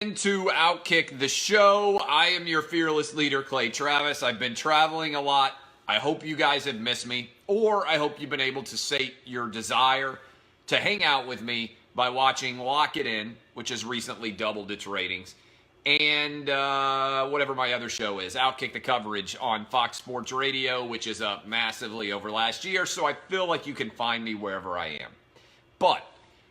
Into Outkick the Show. I am your fearless leader, Clay Travis. I've been traveling a lot. I hope you guys have missed me, or I hope you've been able to sate your desire to hang out with me by watching Lock It In, which has recently doubled its ratings, and whatever my other show is, Outkick the Coverage on Fox Sports Radio, which is up massively over last year, so I feel like you can find me wherever I am. But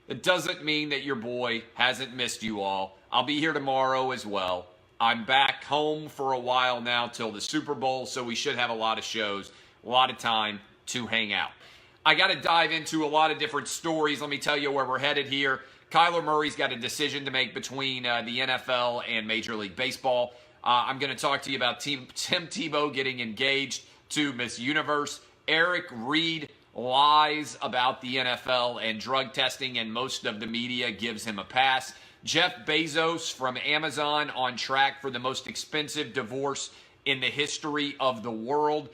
it doesn't mean that your boy hasn't missed you all. I'll be here tomorrow as well. I'm back home for a while now till the Super Bowl, so we should have a lot of shows, a lot of time to hang out. I got to dive into a lot of different stories. Let me tell you where we're headed here. Kyler Murray's got a decision to make between the NFL and Major League Baseball. I'm going to talk to you about Tim Tebow getting engaged to Miss Universe. Eric Reid lies about the NFL and drug testing, and most of the media gives him a pass. Jeff Bezos from Amazon on track for the most expensive divorce in the history of the world.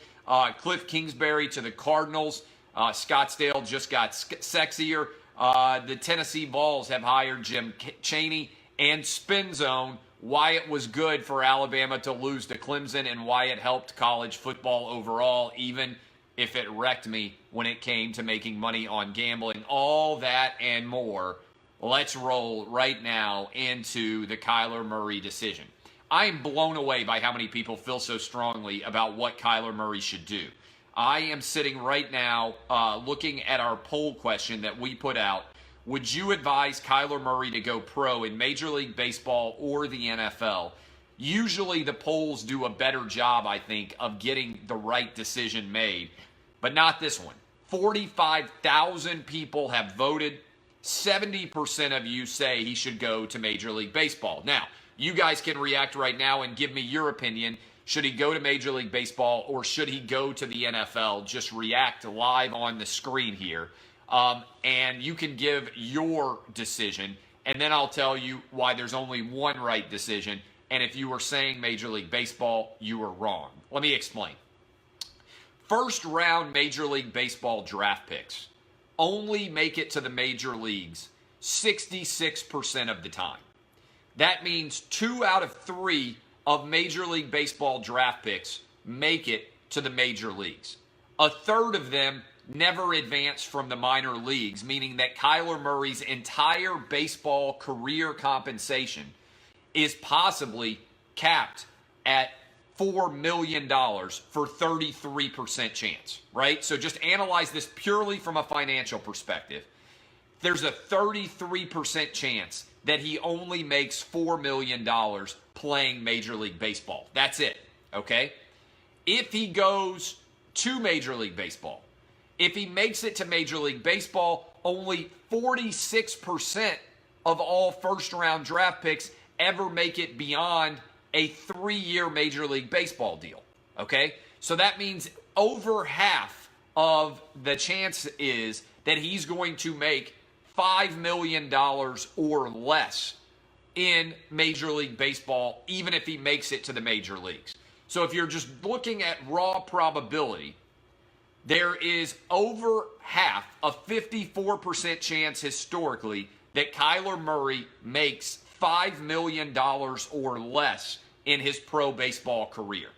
Cliff Kingsbury to the Cardinals. Scottsdale just got sexier. The Tennessee Vols have hired Jim Chaney. And Spin Zone, why it was good for Alabama to lose to Clemson and why it helped college football overall, even if it wrecked me when it came to making money on gambling. All that and more. Let's roll right now into the Kyler Murray decision. I am blown away by how many people feel so strongly about what Kyler Murray should do. I am sitting right now looking at our poll question that we put out. Would you advise Kyler Murray to go pro in Major League Baseball or the NFL? Usually the polls do a better job, I think, of getting the right decision made, but not this one. 45,000 people have voted. 70% of you say he should go to Major League Baseball. Now, you guys can react right now and give me your opinion. Should he go to Major League Baseball or should he go to the NFL? Just react live on the screen here. And you can give your decision, and then I'll tell you why there's only one right decision. And if you were saying Major League Baseball, you were wrong. Let me explain. First round Major League Baseball draft picks only make it to the major leagues 66% of the time. That means 2 out of 3 of Major League Baseball draft picks make it to the major leagues. A third of them never advance from the minor leagues, meaning that Kyler Murray's entire baseball career compensation is possibly capped at $4 million for 33% chance, right? So just analyze this purely from a financial perspective. There's a 33% chance that he only makes $4 million playing Major League Baseball. That's it, okay? If he goes to Major League Baseball, if he makes it to Major League Baseball, only 46% of all first-round draft picks ever make it beyond a 3-year Major League Baseball deal, okay? So that means over half of the chance is that he's going to make $5 million or less in Major League Baseball, even if he makes it to the major leagues. So if you're just looking at raw probability, there is over half, a 54% chance historically, that Kyler Murray makes $5 million or less in his pro baseball career.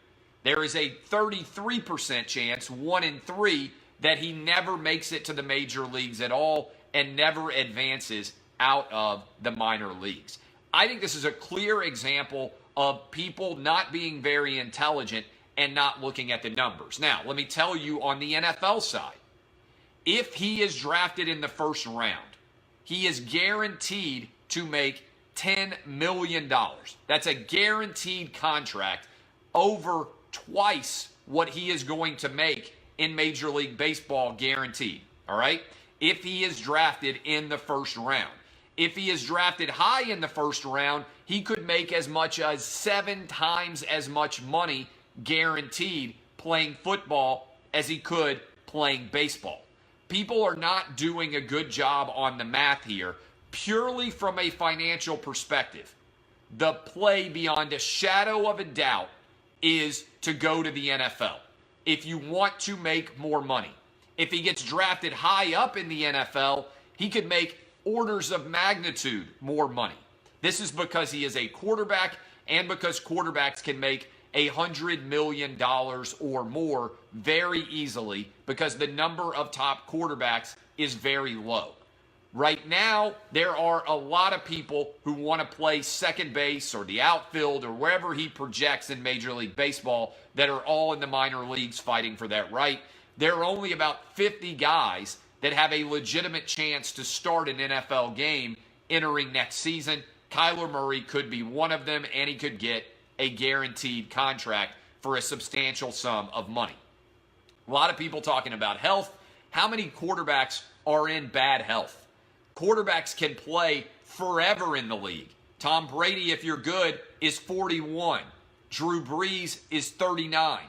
There is a 33% chance, 1 in 3, that he never makes it to the major leagues at all and never advances out of the minor leagues. I think this is a clear example of people not being very intelligent and not looking at the numbers. Now, let me tell you on the NFL side, if he is drafted in the first round, he is guaranteed to make $10 million. That's a guaranteed contract, over twice what he is going to make in Major League Baseball, guaranteed. All right? If he is drafted in the first round. If he is drafted high in the first round, he could make as much as 7 times as much money guaranteed playing football as he could playing baseball. People are not doing a good job on the math here. Purely from a financial perspective, the play beyond a shadow of a doubt is to go to the NFL if you want to make more money. If he gets drafted high up in the NFL, he could make orders of magnitude more money. This is because he is a quarterback and because quarterbacks can make $100 million or more very easily because the number of top quarterbacks is very low. Right now, there are a lot of people who want to play second base or the outfield or wherever he projects in Major League Baseball that are all in the minor leagues fighting for that right. There are only about 50 guys that have a legitimate chance to start an NFL game entering next season. Kyler Murray could be one of them, and he could get a guaranteed contract for a substantial sum of money. A lot of people talking about health. How many quarterbacks are in bad health? Quarterbacks can play forever in the league. Tom Brady, if you're good, is 41. Drew Brees is 39.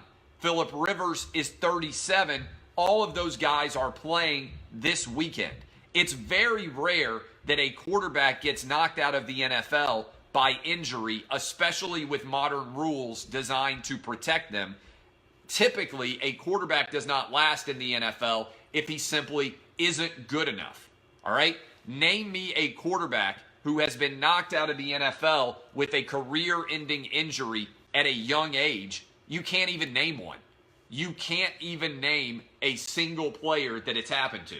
Phillip Rivers is 37. All of those guys are playing this weekend. It's very rare that a quarterback gets knocked out of the NFL by injury, especially with modern rules designed to protect them. Typically, a quarterback does not last in the NFL if he simply isn't good enough. All right? Name me a quarterback who has been knocked out of the NFL with a career-ending injury at a young age. You can't even name one. You can't even name a single player that it's happened to.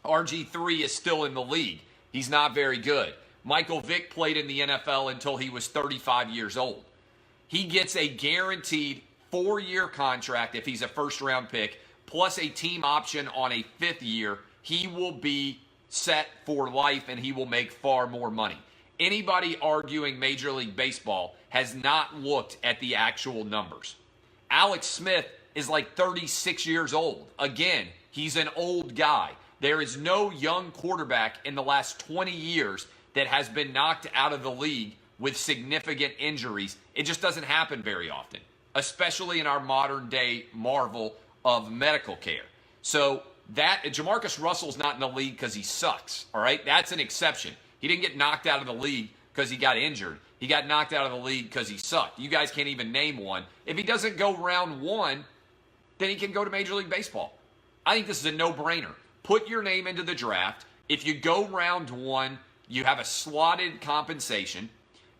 RG3 is still in the league. He's not very good. Michael Vick played in the NFL until he was 35 years old. He gets a guaranteed 4-year contract if he's a first-round pick, plus a team option on a 5th year. He will be set for life, and he will make far more money. Anybody arguing Major League Baseball has not looked at the actual numbers. Alex Smith is like 36 years old. Again, he's an old guy. There is no young quarterback in the last 20 years that has been knocked out of the league with significant injuries. It just doesn't happen very often, especially in our modern day marvel of medical care. So that Jamarcus Russell's not in the league because he sucks, all right? That's an exception. He didn't get knocked out of the league because he got injured. He got knocked out of the league because he sucked. You guys can't even name one. If he doesn't go round 1, then he can go to Major League Baseball. I think this is a no-brainer. Put your name into the draft. If you go round 1, you have a slotted compensation.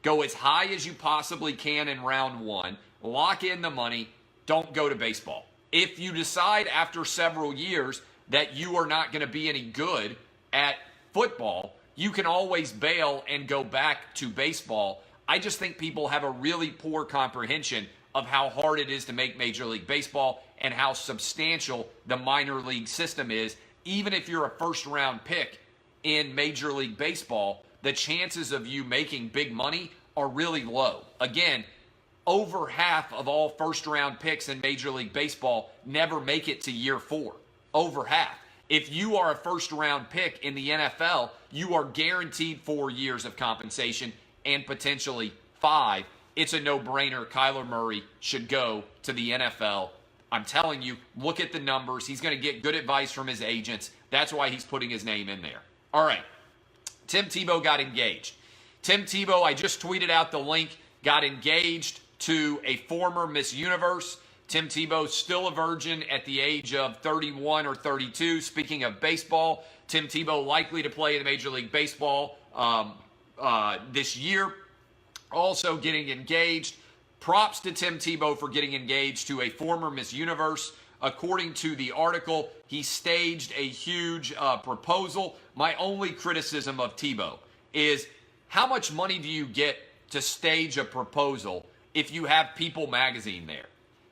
Go as high as you possibly can in round 1. Lock in the money. Don't go to baseball. If you decide after several years that you are not going to be any good at football, you can always bail and go back to baseball. I just think people have a really poor comprehension of how hard it is to make Major League Baseball and how substantial the minor league system is. Even if you're a first-round pick in Major League Baseball, the chances of you making big money are really low. Again, over half of all first-round picks in Major League Baseball never make it to year 4. Over half. If you are a first-round pick in the NFL, you are guaranteed 4 years of compensation and potentially 5. It's a no-brainer. Kyler Murray should go to the NFL. I'm telling you, look at the numbers. He's going to get good advice from his agents. That's why he's putting his name in there. All right. Tim Tebow got engaged. Tim Tebow, I just tweeted out the link, got engaged to a former Miss Universe. Tim Tebow, still a virgin at the age of 31 or 32. Speaking of baseball, Tim Tebow likely to play in Major League Baseball this year. Also getting engaged. Props to Tim Tebow for getting engaged to a former Miss Universe. According to the article, he staged a huge proposal. My only criticism of Tebow is how much money do you get to stage a proposal if you have People magazine there?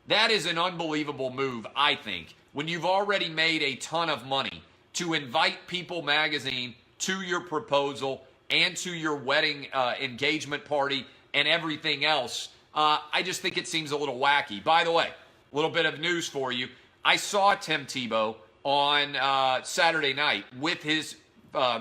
That is an unbelievable move, I think, when you've already made a ton of money to invite People magazine to your proposal and to your wedding engagement party and everything else. I just think it seems a little wacky. By the way, a little bit of news for you. I saw Tim Tebow on Saturday night with his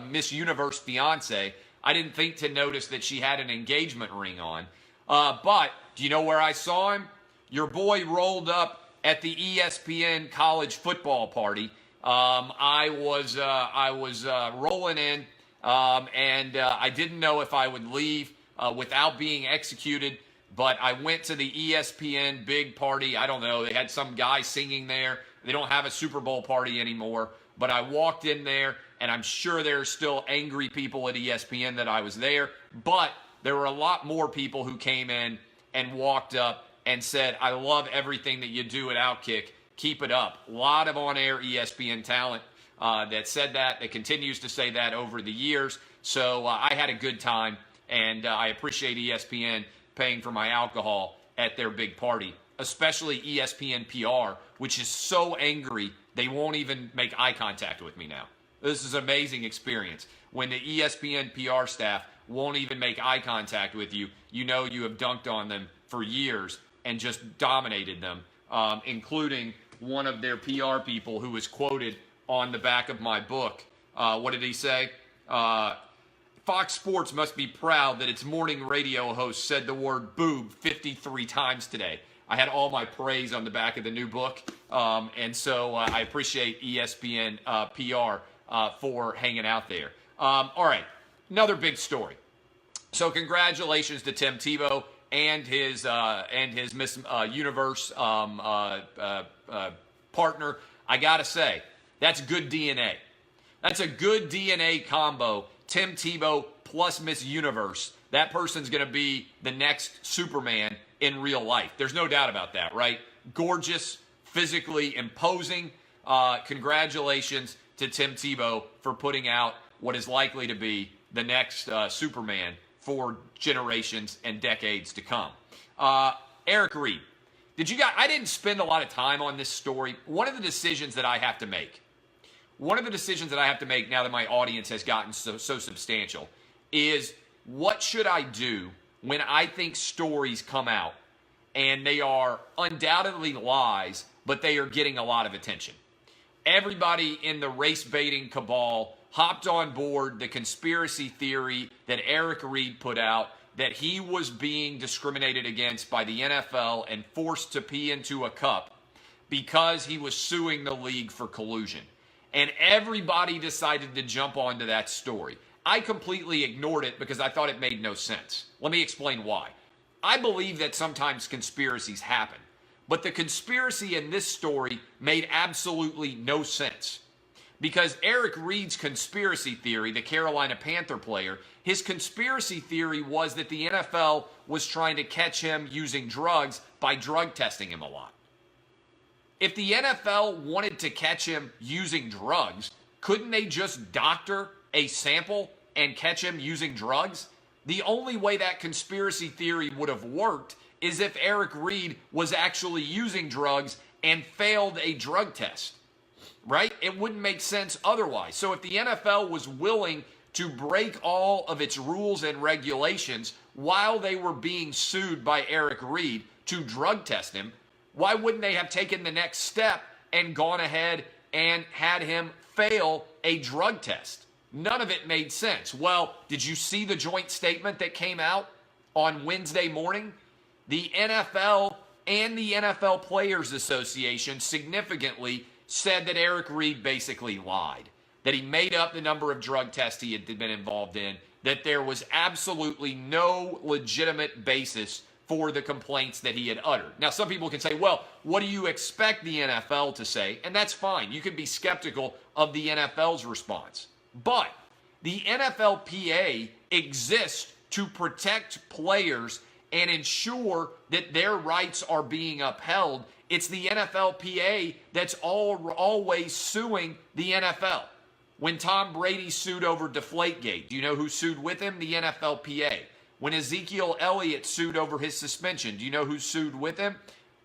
Miss Universe fiance. I didn't think to notice that she had an engagement ring on. But do you know where I saw him? Your boy rolled up at the ESPN college football party. I was rolling in, and I didn't know if I would leave without being executed. But I went to the ESPN big party. I don't know. They had some guy singing there. They don't have a Super Bowl party anymore. But I walked in there, and I'm sure there are still angry people at ESPN that I was there, but there were a lot more people who came in and walked up and said, I love everything that you do at Outkick. Keep it up. A lot of on-air ESPN talent that said that continues to say that over the years. So I had a good time, and I appreciate ESPN paying for my alcohol at their big party, especially ESPN PR, which is so angry they won't even make eye contact with me now. This is an amazing experience. When the ESPN PR staff won't even make eye contact with you, you know you have dunked on them for years and just dominated them, including one of their PR people who was quoted on the back of my book. What did he say? Fox Sports must be proud that its morning radio host said the word boob 53 times today. I had all my praise on the back of the new book, and so I appreciate ESPN PR for hanging out there. All right, another big story. So congratulations to Tim Tebow and his Miss Universe partner. I gotta say, that's good DNA. That's a good DNA combo. Tim Tebow plus Miss Universe. That person's going to be the next Superman in real life. There's no doubt about that, right? Gorgeous, physically imposing. Congratulations to Tim Tebow for putting out what is likely to be the next Superman for generations and decades to come. Eric Reid. I didn't spend a lot of time on this story. One of the decisions that I have to make now that my audience has gotten so substantial is, what should I do when I think stories come out and they are undoubtedly lies, but they are getting a lot of attention? Everybody in the race baiting cabal hopped on board the conspiracy theory that Eric Reid put out, that he was being discriminated against by the NFL and forced to pee into a cup because he was suing the league for collusion. And everybody decided to jump onto that story. I completely ignored it because I thought it made no sense. Let me explain why. I believe that sometimes conspiracies happen, but the conspiracy in this story made absolutely no sense. Because Eric Reid's conspiracy theory, the Carolina Panther player, his conspiracy theory was that the NFL was trying to catch him using drugs by drug testing him a lot. If the NFL wanted to catch him using drugs, couldn't they just doctor a sample and catch him using drugs? The only way that conspiracy theory would have worked is if Eric Reid was actually using drugs and failed a drug test, right? It wouldn't make sense otherwise. So if the NFL was willing to break all of its rules and regulations while they were being sued by Eric Reid to drug test him, why wouldn't they have taken the next step and gone ahead and had him fail a drug test? None of it made sense. Well, did you see the joint statement that came out on Wednesday morning? The NFL and the NFL Players Association significantly said that Eric Reid basically lied, that he made up the number of drug tests he had been involved in, that there was absolutely no legitimate basis for the complaints that he had uttered. Now, some people can say, well, what do you expect the NFL to say? And that's fine. You can be skeptical of the NFL's response. But the NFLPA exists to protect players and ensure that their rights are being upheld. It's the NFLPA that's always suing the NFL. When Tom Brady sued over Deflategate, do you know who sued with him? The NFLPA. When Ezekiel Elliott sued over his suspension, do you know who sued with him?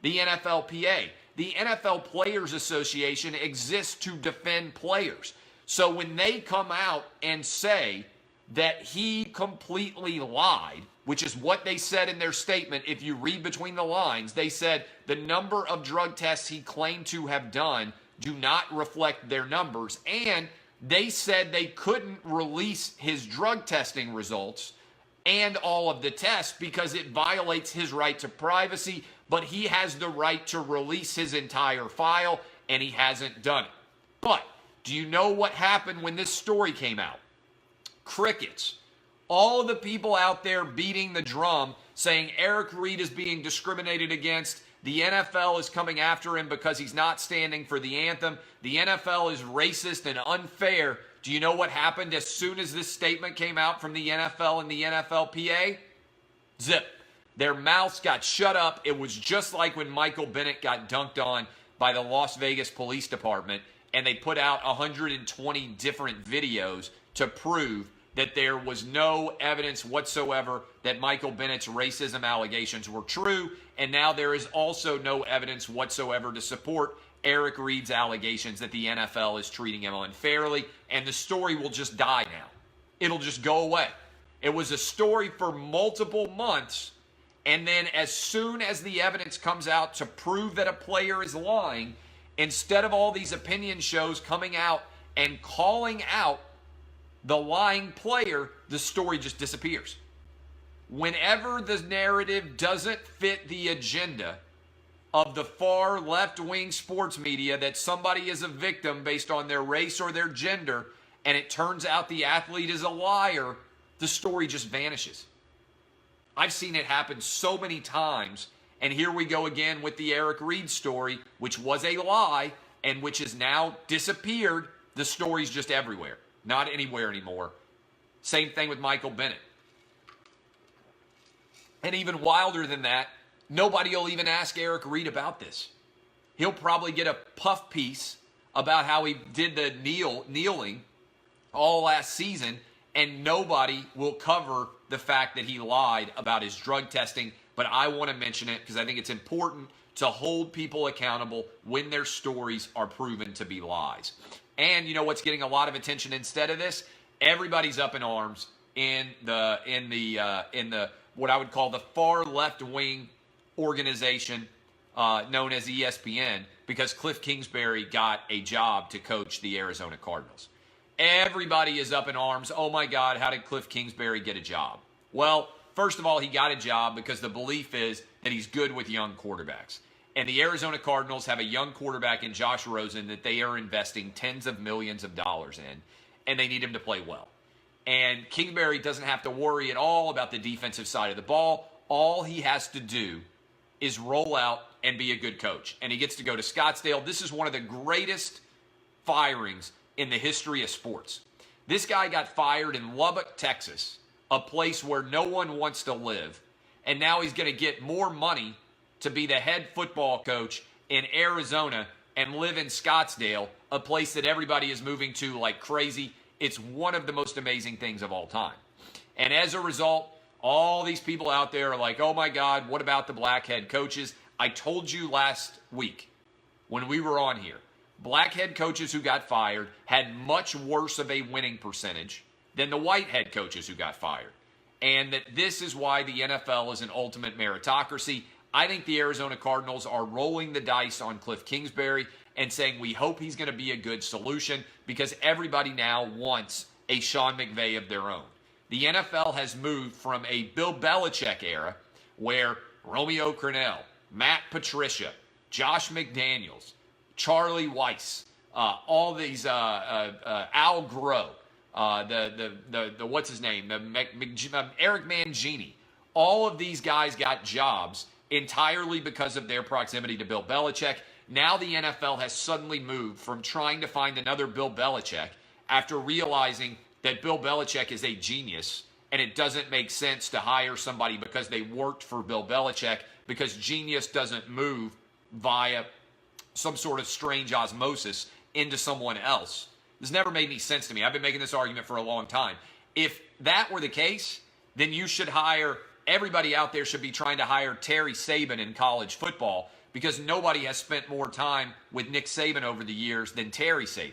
The NFLPA. The NFL Players Association exists to defend players. So when they come out and say that he completely lied, which is what they said in their statement, if you read between the lines, they said the number of drug tests he claimed to have done do not reflect their numbers. And they said they couldn't release his drug testing results and all of the tests because it violates his right to privacy, but he has the right to release his entire file, and he hasn't done it. But do you know what happened when this story came out? Crickets. All of the people out there beating the drum saying Eric Reid is being discriminated against, the NFL is coming after him because he's not standing for the anthem, the NFL is racist and unfair Do you know what happened as soon as this statement came out from the NFL and the NFLPA? Zip. Their mouths got shut up. It was just like when Michael Bennett got dunked on by the Las Vegas Police Department, and they put out 120 different videos to prove that there was no evidence whatsoever that Michael Bennett's racism allegations were true, and now there is also no evidence whatsoever to support Eric Reid's allegations that the NFL is treating him unfairly, and the story will just die now. It'll just go away. It was a story for multiple months, and then as soon as the evidence comes out to prove that a player is lying, instead of all these opinion shows coming out and calling out the lying player, the story just disappears. Whenever the narrative doesn't fit the agenda of the far left-wing sports media that somebody is a victim based on their race or their gender, and it turns out the athlete is a liar, the story just vanishes. I've seen it happen so many times, and here we go again with the Eric Reid story, which was a lie and which has now disappeared. The story's just everywhere, not anywhere anymore. Same thing with Michael Bennett. And even wilder than that, nobody will even ask Eric Reid about this. He'll probably get a puff piece about how he did the kneeling all last season, and nobody will cover the fact that he lied about his drug testing. But I want to mention it because I think it's important to hold people accountable when their stories are proven to be lies. And you know what's getting a lot of attention instead of this? Everybody's up in arms in the what I would call the far left-wing organization known as ESPN, because Cliff Kingsbury got a job to coach the Arizona Cardinals. Everybody is up in arms. Oh my God, how did Cliff Kingsbury get a job? Well, first of all, he got a job because the belief is that he's good with young quarterbacks. And the Arizona Cardinals have a young quarterback in Josh Rosen that they are investing tens of millions of dollars in, and they need him to play well. And Kingsbury doesn't have to worry at all about the defensive side of the ball. All he has to do is roll out and be a good coach. And he gets to go to Scottsdale. This is one of the greatest firings in the history of sports. This guy got fired in Lubbock, Texas, a place where no one wants to live. And now he's going to get more money to be the head football coach in Arizona and live in Scottsdale, a place that everybody is moving to like crazy. It's one of the most amazing things of all time. And as a result, all these people out there are like, oh my God, what about the black head coaches? I told you last week when we were on here, black head coaches who got fired had much worse of a winning percentage than the white head coaches who got fired. And that this is why the NFL is an ultimate meritocracy. I think the Arizona Cardinals are rolling the dice on Cliff Kingsbury and saying we hope he's going to be a good solution, because everybody now wants a Sean McVay of their own. The NFL has moved from a Bill Belichick era where Romeo Crennel, Matt Patricia, Josh McDaniels, Charlie Weiss, all these Al Groh, the what's his name, Eric Mangini. All of these guys got jobs entirely because of their proximity to Bill Belichick. Now the NFL has suddenly moved from trying to find another Bill Belichick after realizing that Bill Belichick is a genius and it doesn't make sense to hire somebody because they worked for Bill Belichick, because genius doesn't move via some sort of strange osmosis into someone else. This never made any sense to me. I've been making this argument for a long time. If that were the case, then you should hire, everybody out there should be trying to hire Terry Saban in college football, because nobody has spent more time with Nick Saban over the years than Terry Saban.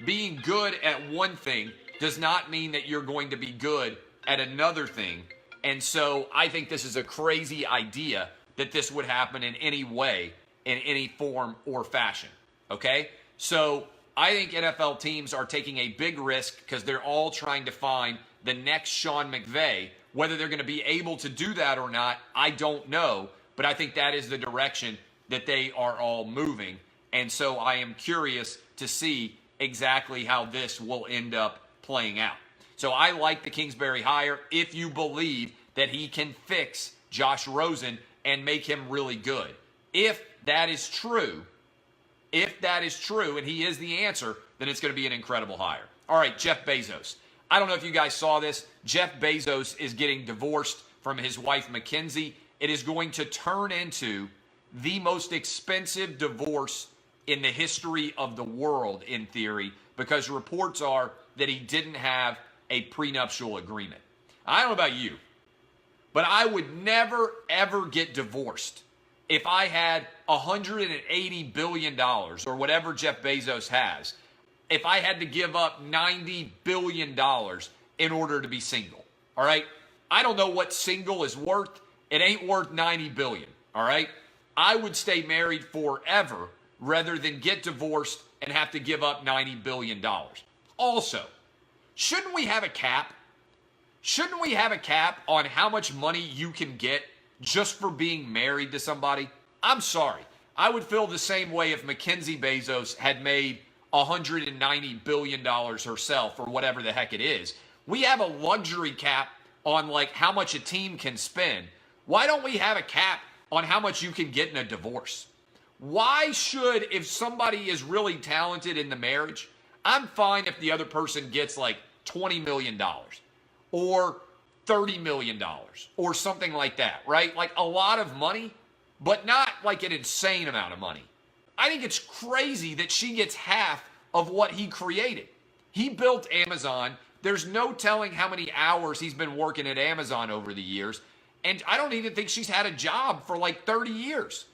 Being good at one thing does not mean that you're going to be good at another thing. And so I think this is a crazy idea that this would happen in any way, in any form or fashion. Okay? So I think NFL teams are taking a big risk because they're all trying to find the next Sean McVay. Whether they're going to be able to do that or not, I don't know. But I think that is the direction that they are all moving. And so I am curious to see exactly how this will end up playing out. So I like the Kingsbury hire if you believe that he can fix Josh Rosen and make him really good. If that is true, and he is the answer, then it's going to be an incredible hire. All right, Jeff Bezos. I don't know if you guys saw this. Jeff Bezos is getting divorced from his wife, Mackenzie. It is going to turn into the most expensive divorce in the history of the world, in theory, because reports are that he didn't have a prenuptial agreement. I don't know about you, but I would never, ever get divorced if I had $180 billion or whatever Jeff Bezos has, if I had to give up $90 billion in order to be single. All right? I don't know what single is worth. It ain't worth $90 billion. All right? I would stay married forever rather than get divorced and have to give up $90 billion. Also, shouldn't we have a cap? Shouldn't we have a cap on how much money you can get just for being married to somebody? I'm sorry. I would feel the same way if Mackenzie Bezos had made $190 billion herself or whatever the heck it is. We have a luxury cap on like how much a team can spend. Why don't we have a cap on how much you can get in a divorce? Why should, if somebody is really talented in the marriage, I'm fine if the other person gets like $20 million or $30 million or something like that, right? Like a lot of money, but not like an insane amount of money. I think it's crazy that she gets half of what he created. He built Amazon. There's no telling how many hours he's been working at Amazon over the years. And I don't even think she's had a job for like 30 years.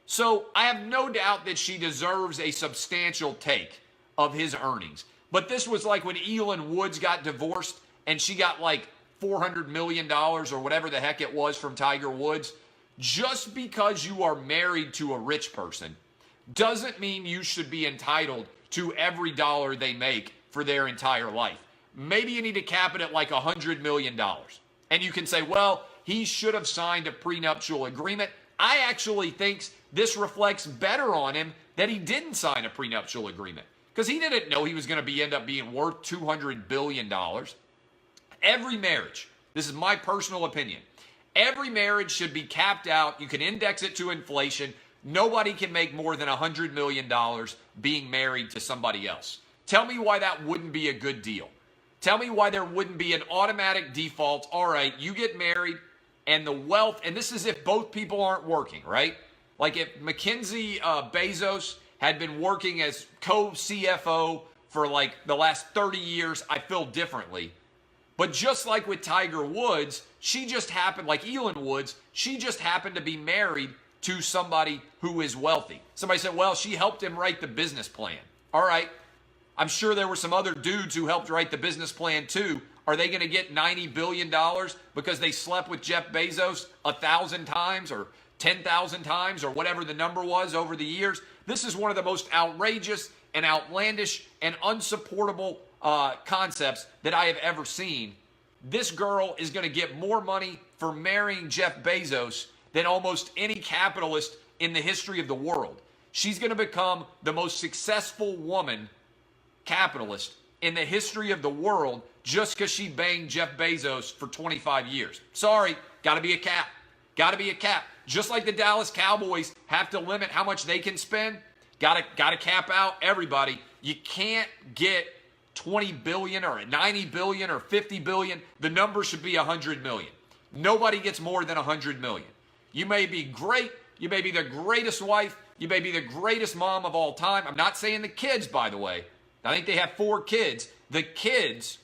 So I have no doubt that she deserves a substantial take of his earnings. But this was like when Elin Woods got divorced and she got like $400 million or whatever the heck it was from Tiger Woods. Just because you are married to a rich person doesn't mean you should be entitled to every dollar they make for their entire life. Maybe you need to cap it at like $100 million. And you can say, well, he should have signed a prenuptial agreement. I actually think this reflects better on him that he didn't sign a prenuptial agreement because he didn't know he was going to end up being worth $200 billion. Every marriage, this is my personal opinion, every marriage should be capped out. You can index it to inflation. Nobody can make more than $100 million being married to somebody else. Tell me why that wouldn't be a good deal. Tell me why there wouldn't be an automatic default. All right, you get married and the wealth, and this is if both people aren't working, right? Like if Mackenzie Bezos had been working as co-CFO for like the last 30 years, I feel differently. But just like with Tiger Woods, she just happened, like Elin Woods, she just happened to be married to somebody who is wealthy. Somebody said, well, she helped him write the business plan. All right. I'm sure there were some other dudes who helped write the business plan too. Are they going to get $90 billion because they slept with Jeff Bezos 1,000 times or 10,000 times or whatever the number was over the years? This is one of the most outrageous and outlandish and unsupportable concepts that I have ever seen. This girl is going to get more money for marrying Jeff Bezos than almost any capitalist in the history of the world. She's going to become the most successful woman capitalist in the history of the world just because she banged Jeff Bezos for 25 years. Sorry, got to be a cap. Got to be a cap. Just like the Dallas Cowboys have to limit how much they can spend, got to cap out everybody. You can't get 20 billion or 90 billion or 50 billion. The number should be 100 million. Nobody gets more than 100 million. You may be great. You may be the greatest wife. You may be the greatest mom of all time. I'm not saying the kids, by the way. I think they have 4 kids. The kids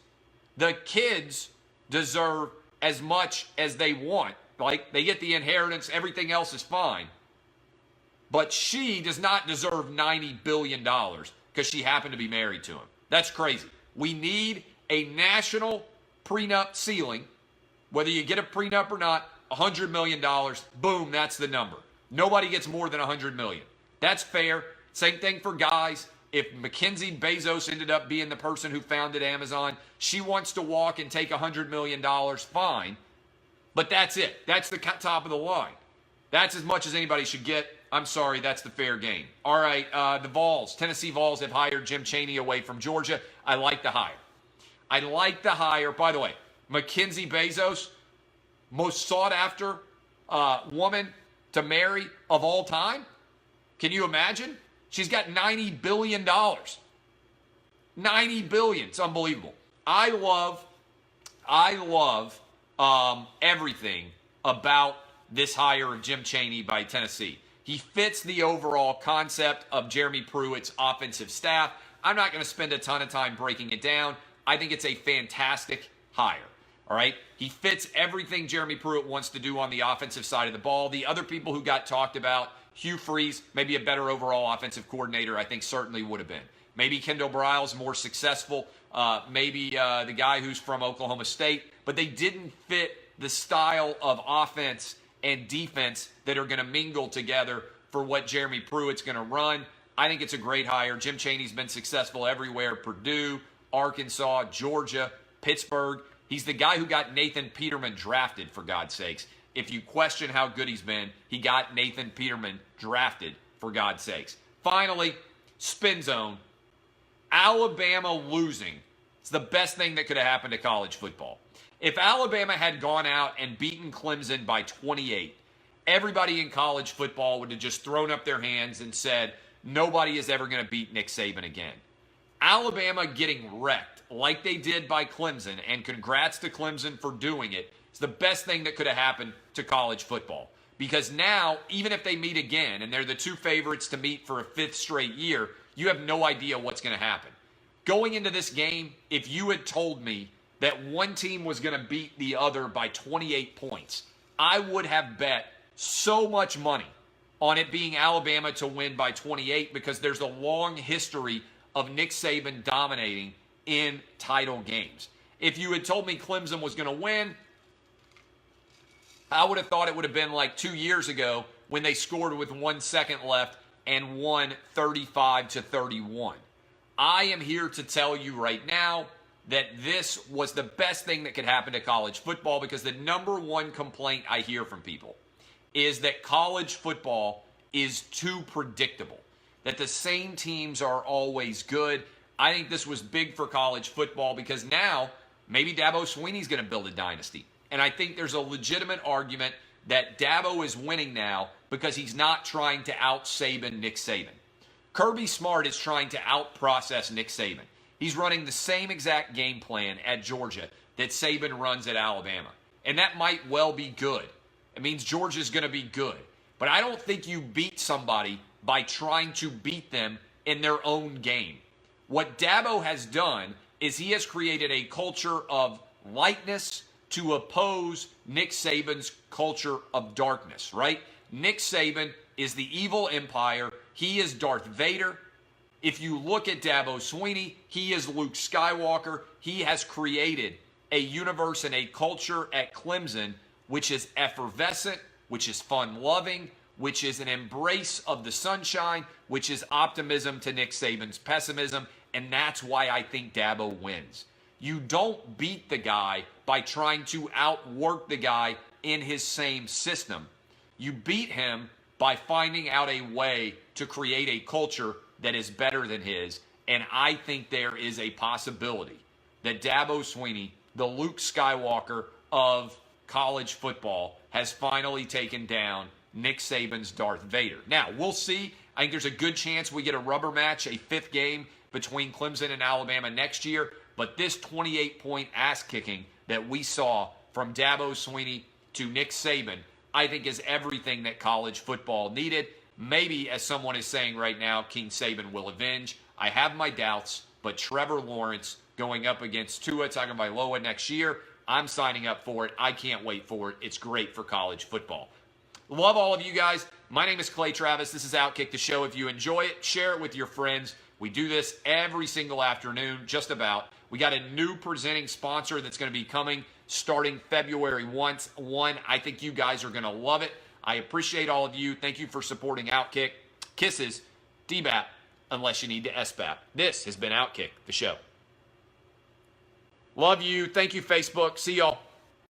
deserve as much as they want. Like, they get the inheritance. Everything else is fine. But she does not deserve $90 billion because she happened to be married to him. That's crazy. We need a national prenup ceiling. Whether you get a prenup or not, $100 million, boom, that's the number. Nobody gets more than $100 million. That's fair. Same thing for guys. If Mackenzie Bezos ended up being the person who founded Amazon, she wants to walk and take $100 million, fine. But that's it. That's the top of the line. That's as much as anybody should get. I'm sorry, that's the fair game. All right, the Vols, Tennessee Vols have hired Jim Chaney away from Georgia. I like the hire. I like the hire. By the way, Mackenzie Bezos, most sought after woman to marry of all time. Can you imagine? She's got $90 billion. $90 billion. It's unbelievable. I love everything about this hire of Jim Chaney by Tennessee. He fits the overall concept of Jeremy Pruitt's offensive staff. I'm not going to spend a ton of time breaking it down. I think it's a fantastic hire. All right? He fits everything Jeremy Pruitt wants to do on the offensive side of the ball. The other people who got talked about, Hugh Freeze, maybe a better overall offensive coordinator, I think certainly would have been. Maybe Kendall Briles, more successful. Maybe the guy who's from Oklahoma State. But they didn't fit the style of offense and defense that are going to mingle together for what Jeremy Pruitt's going to run. I think it's a great hire. Jim Chaney's been successful everywhere. Purdue, Arkansas, Georgia, Pittsburgh. He's the guy who got Nathan Peterman drafted, for God's sakes. If you question how good he's been, he got Nathan Peterman drafted, for God's sakes. Finally, spin zone. Alabama losing. It's the best thing that could have happened to college football. If Alabama had gone out and beaten Clemson by 28, everybody in college football would have just thrown up their hands and said, nobody is ever going to beat Nick Saban again. Alabama getting wrecked like they did by Clemson, and congrats to Clemson for doing it, is the best thing that could have happened to college football. Because now, even if they meet again, and they're the two favorites to meet for a fifth straight year, you have no idea what's going to happen. Going into this game, if you had told me that one team was going to beat the other by 28 points, I would have bet so much money on it being Alabama to win by 28, because there's a long history of Nick Saban dominating in title games. If you had told me Clemson was going to win, I would have thought it would have been like 2 years ago when they scored with 1 second left and won 35-31. I am here to tell you right now that this was the best thing that could happen to college football, because the number one complaint I hear from people is that college football is too predictable, that the same teams are always good. I think this was big for college football, because now maybe Dabo Swinney's going to build a dynasty. And I think there's a legitimate argument that Dabo is winning now because he's not trying to out-Saban Nick Saban. Kirby Smart is trying to out-process Nick Saban. He's running the same exact game plan at Georgia that Saban runs at Alabama. And that might well be good. It means Georgia's going to be good. But I don't think you beat somebody by trying to beat them in their own game. What Dabo has done is he has created a culture of lightness to oppose Nick Saban's culture of darkness, right? Nick Saban is the evil empire. He is Darth Vader. If you look at Dabo Swinney, he is Luke Skywalker. He has created a universe and a culture at Clemson which is effervescent, which is fun-loving, which is an embrace of the sunshine, which is optimism to Nick Saban's pessimism, and that's why I think Dabo wins. You don't beat the guy by trying to outwork the guy in his same system. You beat him by finding out a way to create a culture that is better than his, and I think there is a possibility that Dabo Swinney, the Luke Skywalker of college football, has finally taken down Nick Saban's Darth Vader. Now, we'll see. I think there's a good chance we get a rubber match, a fifth game between Clemson and Alabama next year, but this 28-point ass-kicking that we saw from Dabo Swinney to Nick Saban, I think is everything that college football needed. Maybe, as someone is saying right now, King Saban will avenge. I have my doubts, but Trevor Lawrence going up against Tua Tagovailoa next year, I'm signing up for it. I can't wait for it. It's great for college football. Love all of you guys. My name is Clay Travis. This is Outkick the Show. If you enjoy it, share it with your friends. We do this every single afternoon, just about. We got a new presenting sponsor that's going to be coming starting February 1. I think you guys are going to love it. I appreciate all of you. Thank you for supporting Outkick. Kisses, DBAP, unless you need to SBAP. This has been Outkick the Show. Love you. Thank you, Facebook. See y'all.